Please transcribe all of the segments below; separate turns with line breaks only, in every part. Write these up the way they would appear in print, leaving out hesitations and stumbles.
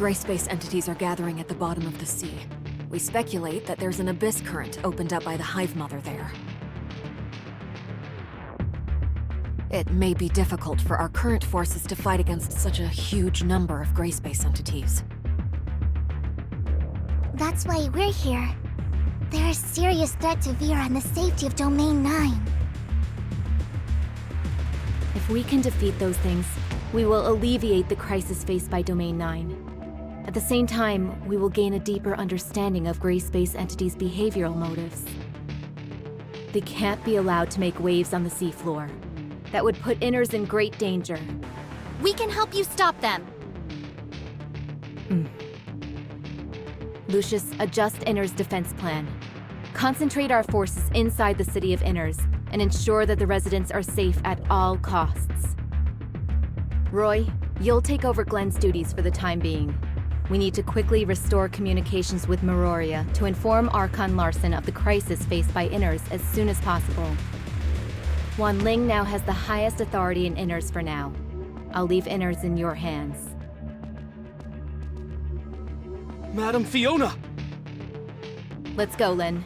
Gray space entities are gathering at the bottom of the sea. We speculate that there's an abyss current opened up by the Hive Mother there. It may be difficult for our current forces to fight against such a huge number of gray space entities.
That's why we're here. They're a serious threat to Vera and the safety of Domain 9.
If we can defeat those things, we will alleviate the crisis faced by Domain 9. At the same time, we will gain a deeper understanding of gray space entities' behavioral motives. They can't be allowed to make waves on the seafloor. That would put innars in great danger.
We can help you stop them!
Lucius, adjust innars' defense plan. Concentrate our forces inside the city of innars, and ensure that the residents are safe at all costs. Roy, you'll take over Glenn's duties for the time being. We need to quickly restore communications with Meroria to inform Archon Larson of the crisis faced by innars as soon as possible. Wan Ling now has the highest authority in innars for now. I'll leave innars in your hands.
Madam Fiona!
Let's go, Lin.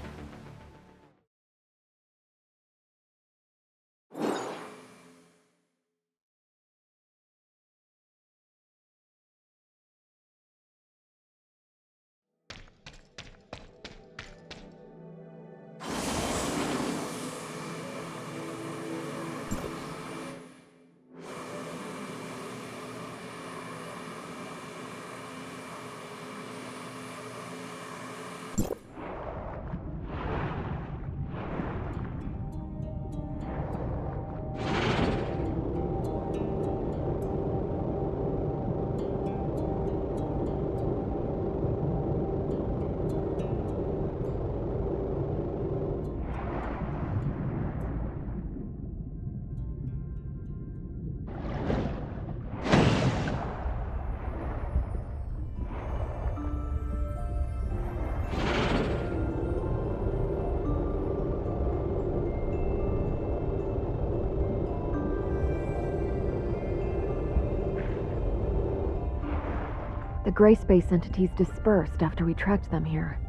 The gray space entities dispersed after we tracked them here.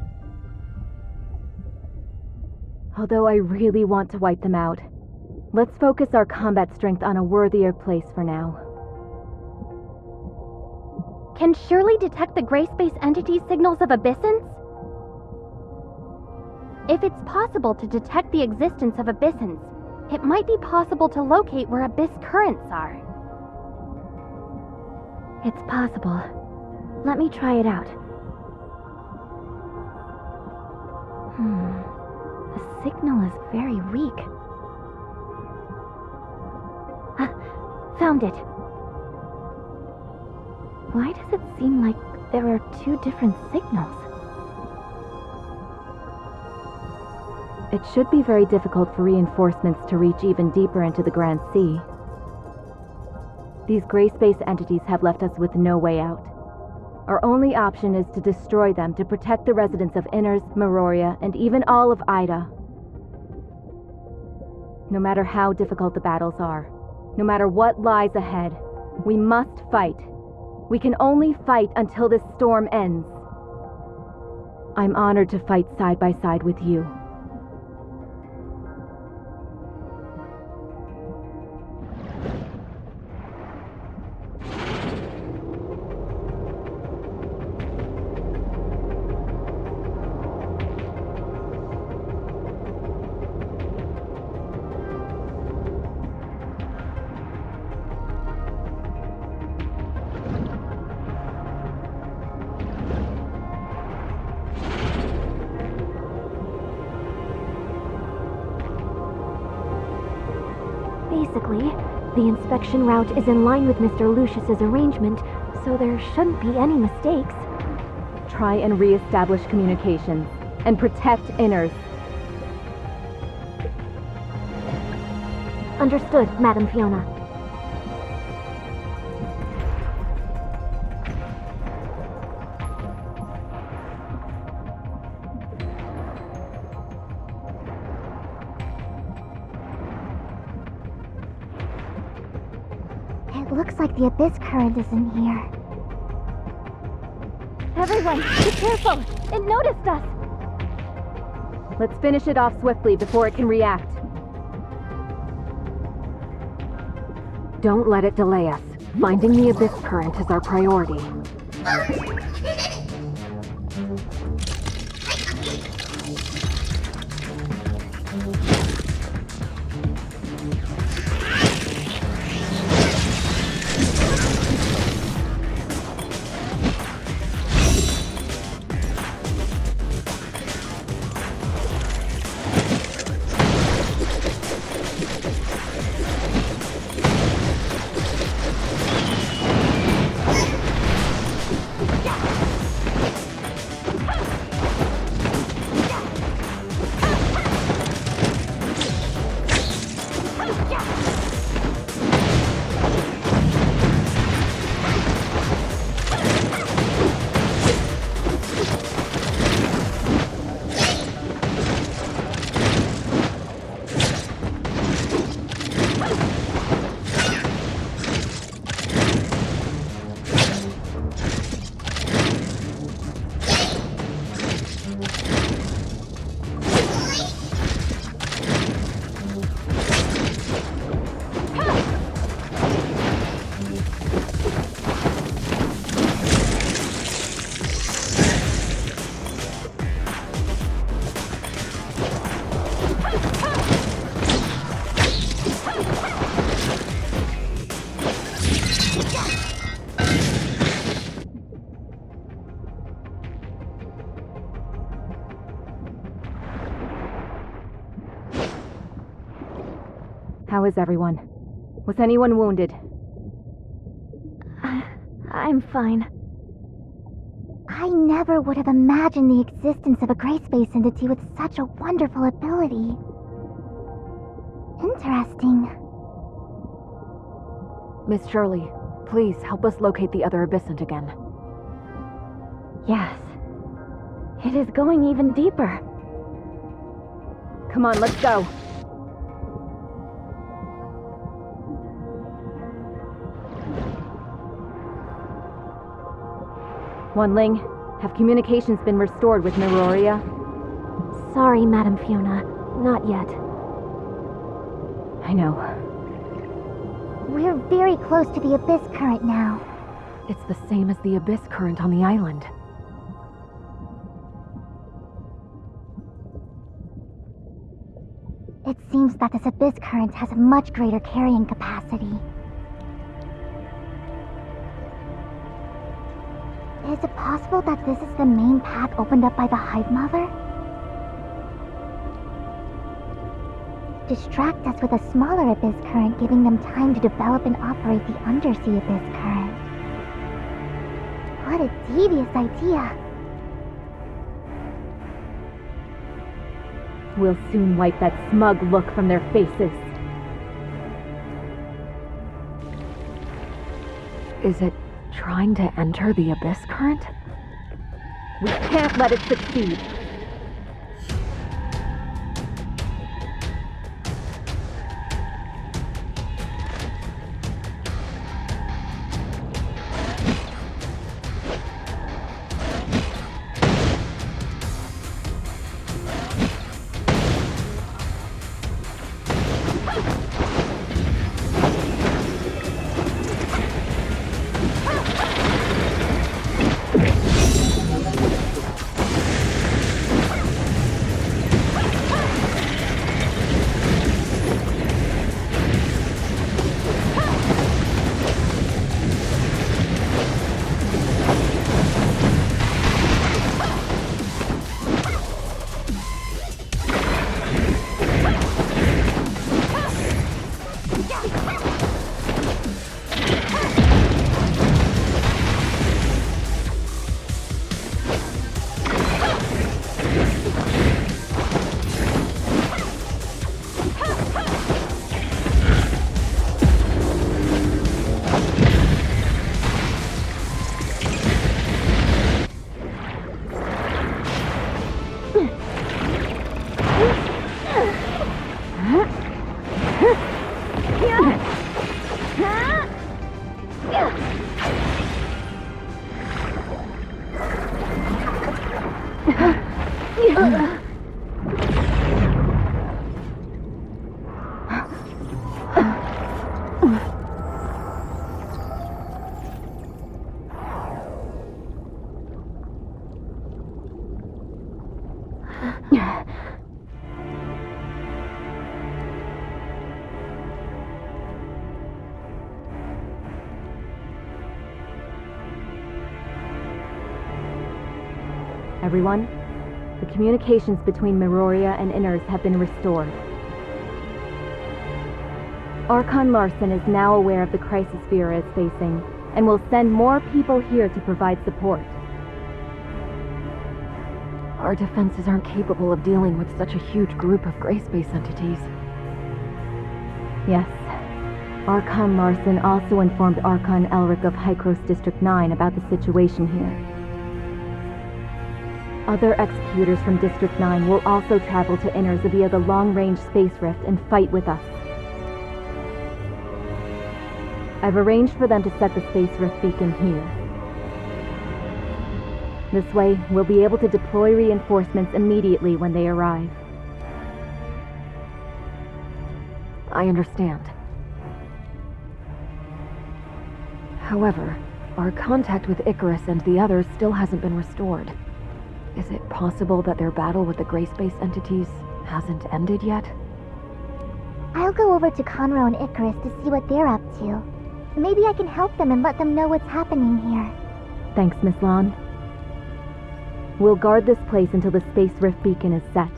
Although I really want to wipe them out, let's focus our combat strength on a worthier place for now.
Can Shirley detect the gray space entity's signals of abyssins? If it's possible to detect the existence of abyssins, it might be possible to locate where abyss currents are. It's possible. Let me try it out. The signal is very weak. Found it. Why does it seem like there are two different signals?
It should be very difficult for reinforcements to reach even deeper into the Grand Sea. These gray space entities have left us with no way out. Our only option is to destroy them to protect the residents of Innars, Meroria, and even all of Ida. No matter how difficult the battles are, no matter what lies ahead, we must fight. We can only fight until this storm ends. I'm honored to fight side by side with you.
Basically, the inspection route is in line with Mr. Lucius's arrangement, so there shouldn't be any mistakes.
Try and re-establish communications, and protect innars.
Understood, Madam Fiona. It looks like the abyss current is in here. Everyone, be careful! It noticed us!
Let's finish it off swiftly before it can react.
Don't let it delay us. Finding the abyss current is our priority.
How is everyone? Was anyone wounded?
I'm fine. I never would have imagined the existence of a gray space entity with such a wonderful ability. Interesting.
Miss Shirley, please help us locate the other abyssant again.
Yes. It is going even deeper.
Come on, let's go. Ling, have communications been restored with Neuroria?
Sorry, Madam Fiona. Not yet.
I know.
We're very close to the abyss current now.
It's the same as the abyss current on the island.
It seems that this abyss current has a much greater carrying capacity. Is it possible that this is the main path opened up by the Hive Mother? Distract us with a smaller abyss current, giving them time to develop and operate the undersea abyss current. What a devious idea.
We'll soon wipe that smug look from their faces.
Is it trying to enter the abyss current?
We can't let it succeed. Everyone, the communications between Meroria and Innars have been restored. Archon Larson is now aware of the crisis Vera is facing, and will send more people here to provide support.
Our defenses aren't capable of dealing with such a huge group of gray space entities.
Yes. Archon Larson also informed Archon Elric of Hykros District 9 about the situation here. Other executors from District 9 will also travel to Innars via the long-range space rift and fight with us. I've arranged for them to set the space rift beacon here. This way, we'll be able to deploy reinforcements immediately when they arrive.
I understand. However, our contact with Icarus and the others still hasn't been restored. Is it possible that their battle with the gray space entities hasn't ended yet?
I'll go over to Conroe and Icarus to see what they're up to. Maybe I can help them and let them know what's happening here.
Thanks, Miss Lon. We'll guard this place until the space rift beacon is set.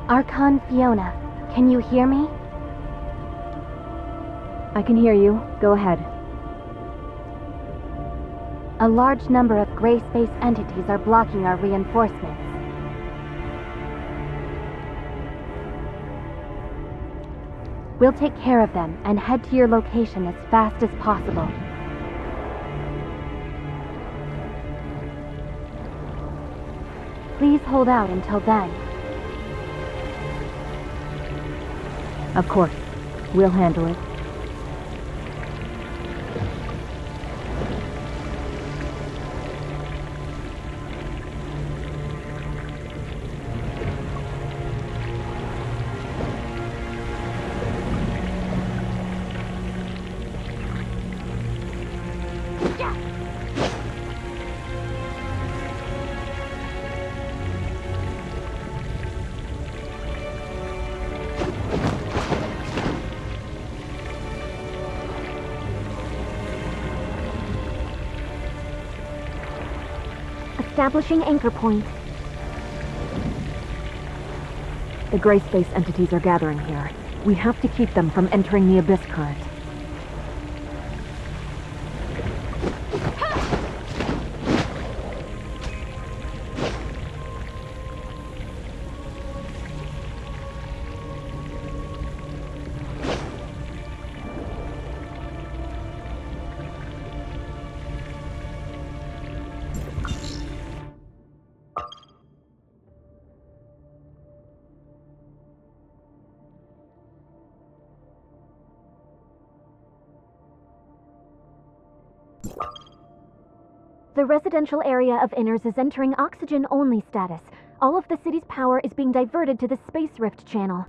Archon Fiona, can you hear me?
I can hear you. Go ahead.
A large number of gray space entities are blocking our reinforcements. We'll take care of them and head to your location as fast as possible. Please hold out until then.
Of course. We'll handle it.
Establishing anchor point.
The gray space entities are gathering here. We have to keep them from entering the abyss current.
The residential area of Innars is entering oxygen-only status. All of the city's power is being diverted to the Space Rift channel.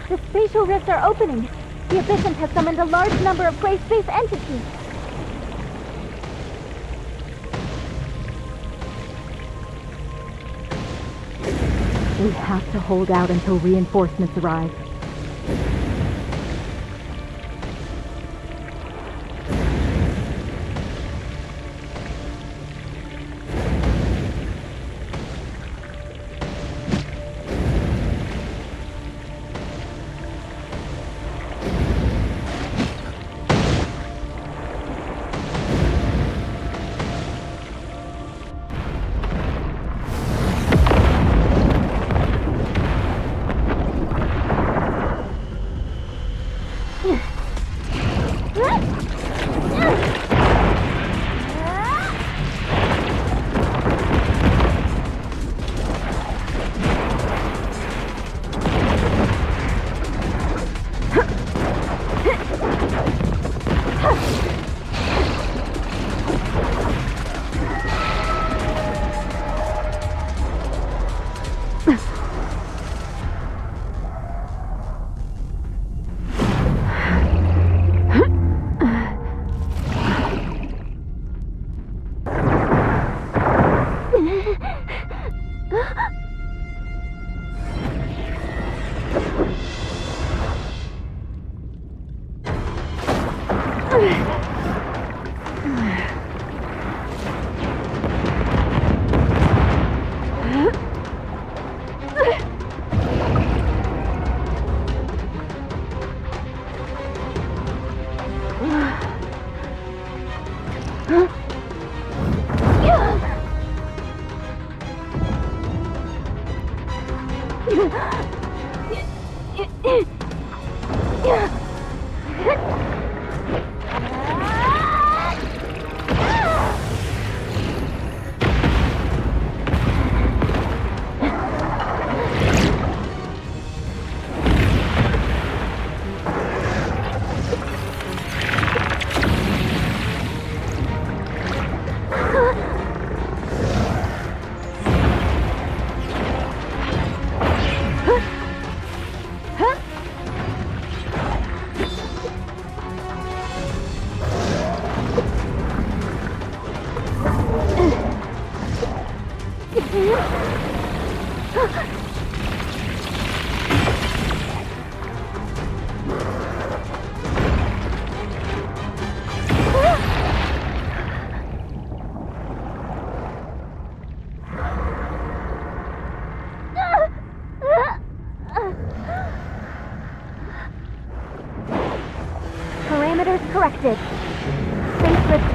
The spatial rifts are opening. The Abyssant has summoned a large number of gray space entities.
We have to hold out until reinforcements arrive.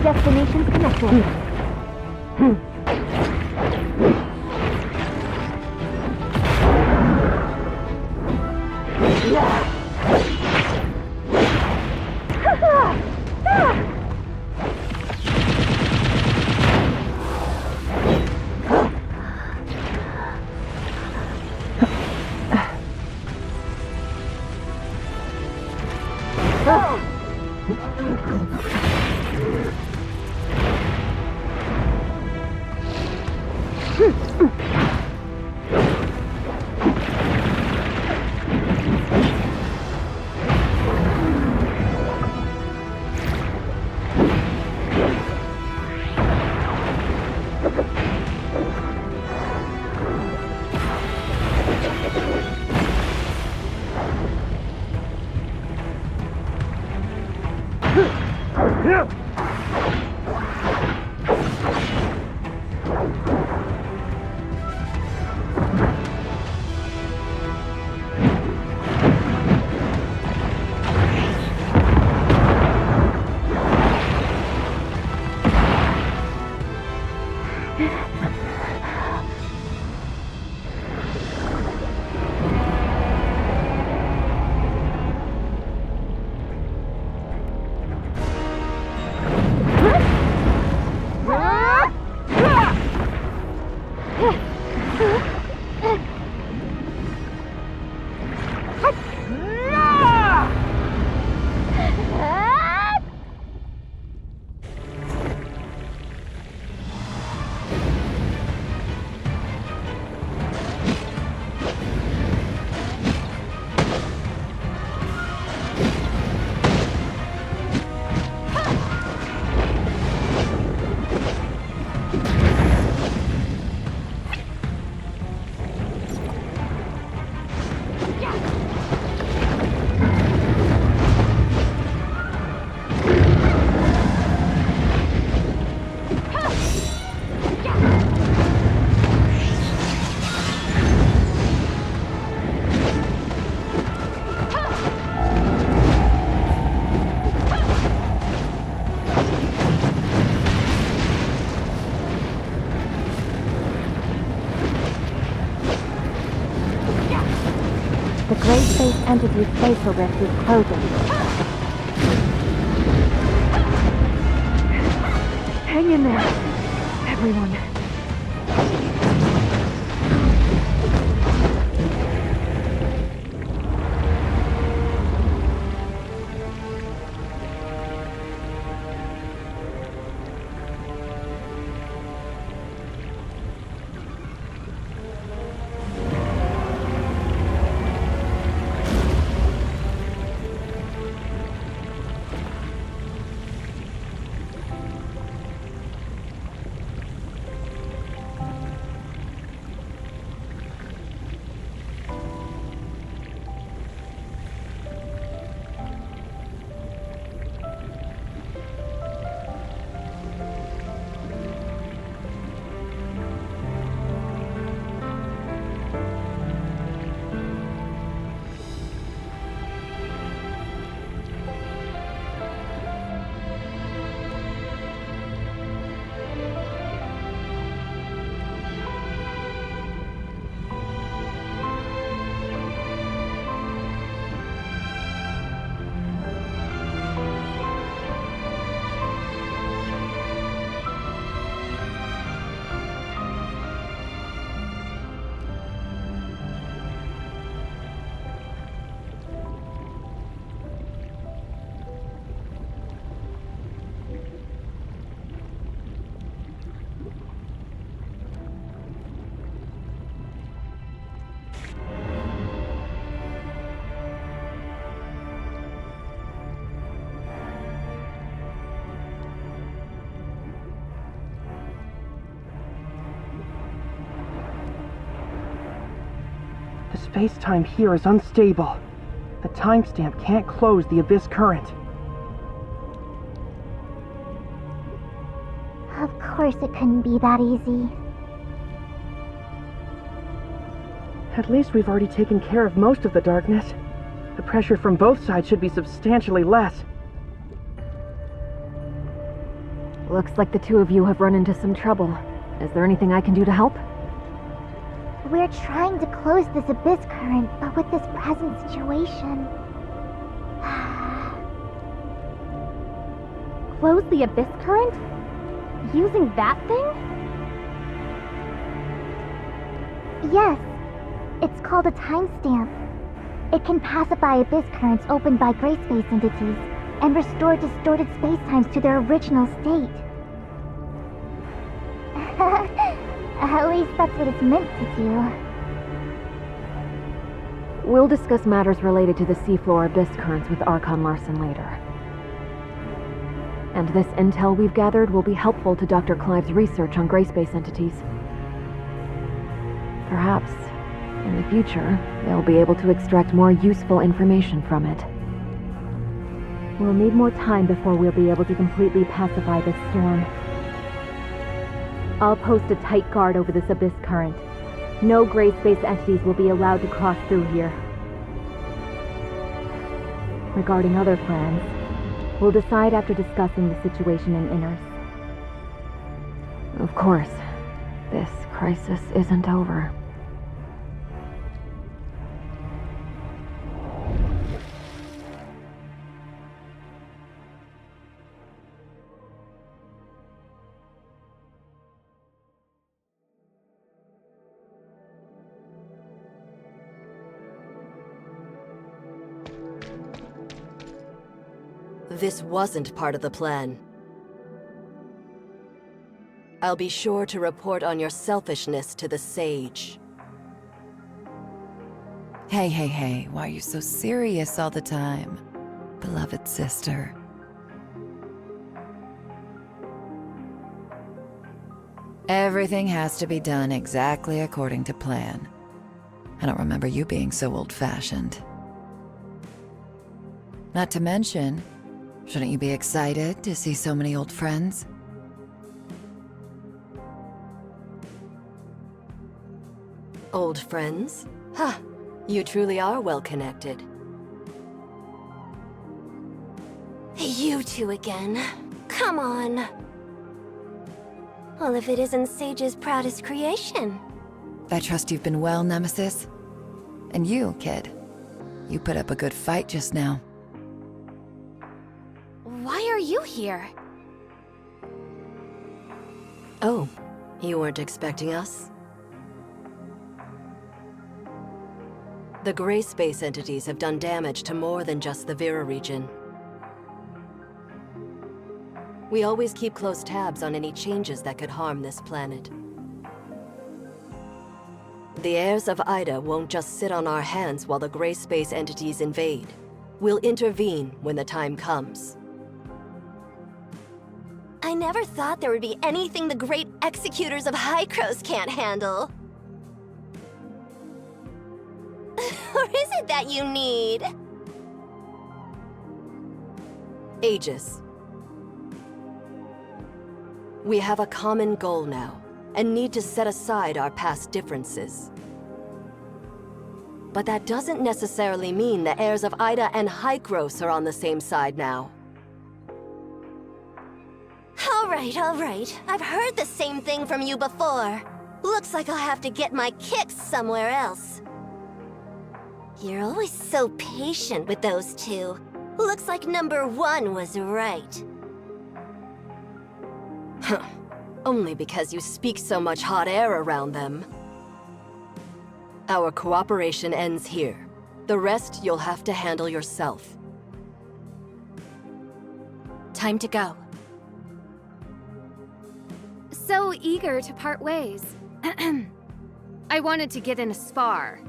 Destinations connected. The Gray Space Entity's facial rift is closing.
Hang in there, everyone.
The space-time here is unstable. The timestamp can't close the Abyss current.
Of course it couldn't be that easy.
At least we've already taken care of most of the darkness. The pressure from both sides should be substantially less.
Looks like the two of you have run into some trouble. Is there anything I can do to help?
We're trying to close this abyss current, but with this present situation... Close the abyss current? Using that thing? Yes. It's called a timestamp. It can pacify abyss currents opened by gray space entities and restore distorted spacetimes to their original state. At least that's what it's meant to do.
We'll discuss matters related to the seafloor abyss currents with Archon Larson later. And this intel we've gathered will be helpful to Dr. Clive's research on gray space entities. Perhaps, in the future, they'll be able to extract more useful information from it.
We'll need more time before we'll be able to completely pacify this storm. I'll post a tight guard over this abyss current. No gray space entities will be allowed to cross through here. Regarding other plans, we'll decide after discussing the situation in Innars.
Of course, this crisis isn't over.
This wasn't part of the plan. I'll be sure to report on your selfishness to the Sage.
Hey, why are you so serious all the time? Beloved sister. Everything has to be done exactly according to plan. I don't remember you being so old-fashioned. Not to mention, shouldn't you be excited to see so many old friends?
Old friends? Ha! You truly are well connected.
You two again. Come on. Well, if it isn't Sage's proudest creation.
I trust you've been well, Nemesis. And you, kid. You put up a good fight just now.
Why are you here?
Oh, you weren't expecting us? The gray space entities have done damage to more than just the Vera region. We always keep close tabs on any changes that could harm this planet. The heirs of Ida won't just sit on our hands while the gray space entities invade. We'll intervene when the time comes.
I never thought there would be anything the great executors of Hykros can't handle. Or is it that you need?
Aegis. We have a common goal now, and need to set aside our past differences. But that doesn't necessarily mean the heirs of Ida and Hykros are on the same side now.
All right. I've heard the same thing from you before. Looks like I'll have to get my kicks somewhere else. You're always so patient with those two. Looks like number one was right.
Huh. Only because you speak so much hot air around them. Our cooperation ends here. The rest you'll have to handle yourself.
Time to go. So eager to part ways. I wanted to get in a spar.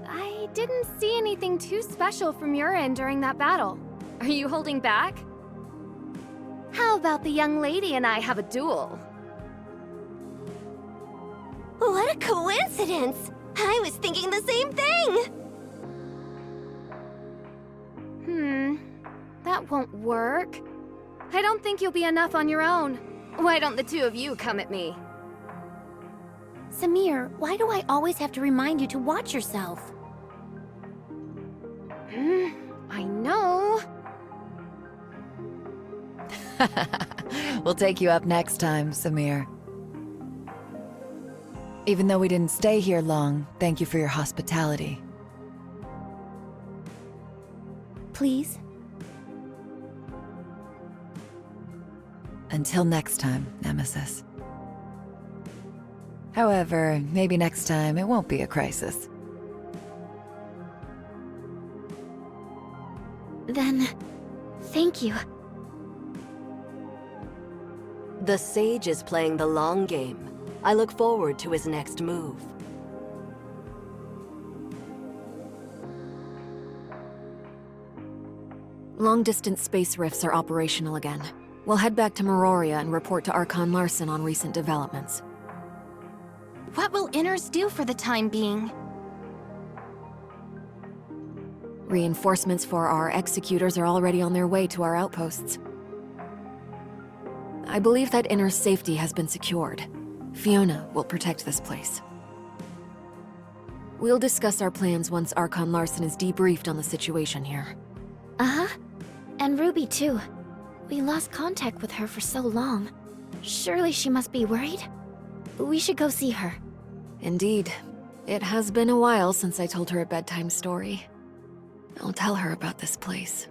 I didn't see anything too special from your end during that battle. Are you holding back? How about the young lady and I have a duel?
What a coincidence! I was thinking the same thing!
That won't work. I don't think you'll be enough on your own. Why don't the two of you come at me?
Samir, why do I always have to remind you to watch yourself?
I know.
We'll take you up next time, Samir. Even though we didn't stay here long, thank you for your hospitality.
Please?
Until next time, Nemesis. However, maybe next time it won't be a crisis.
Then, thank you.
The Sage is playing the long game. I look forward to his next move.
Long-distance space rifts are operational again. We'll head back to Meroria and report to Archon Larson on recent developments.
What will innars do for the time being?
Reinforcements for our executors are already on their way to our outposts. I believe that innar's safety has been secured. Fiona will protect this place. We'll discuss our plans once Archon Larson is debriefed on the situation here.
Uh-huh. And Ruby, too. We lost contact with her for so long. Surely she must be worried? We should go see her.
Indeed. It has been a while since I told her a bedtime story. I'll tell her about this place.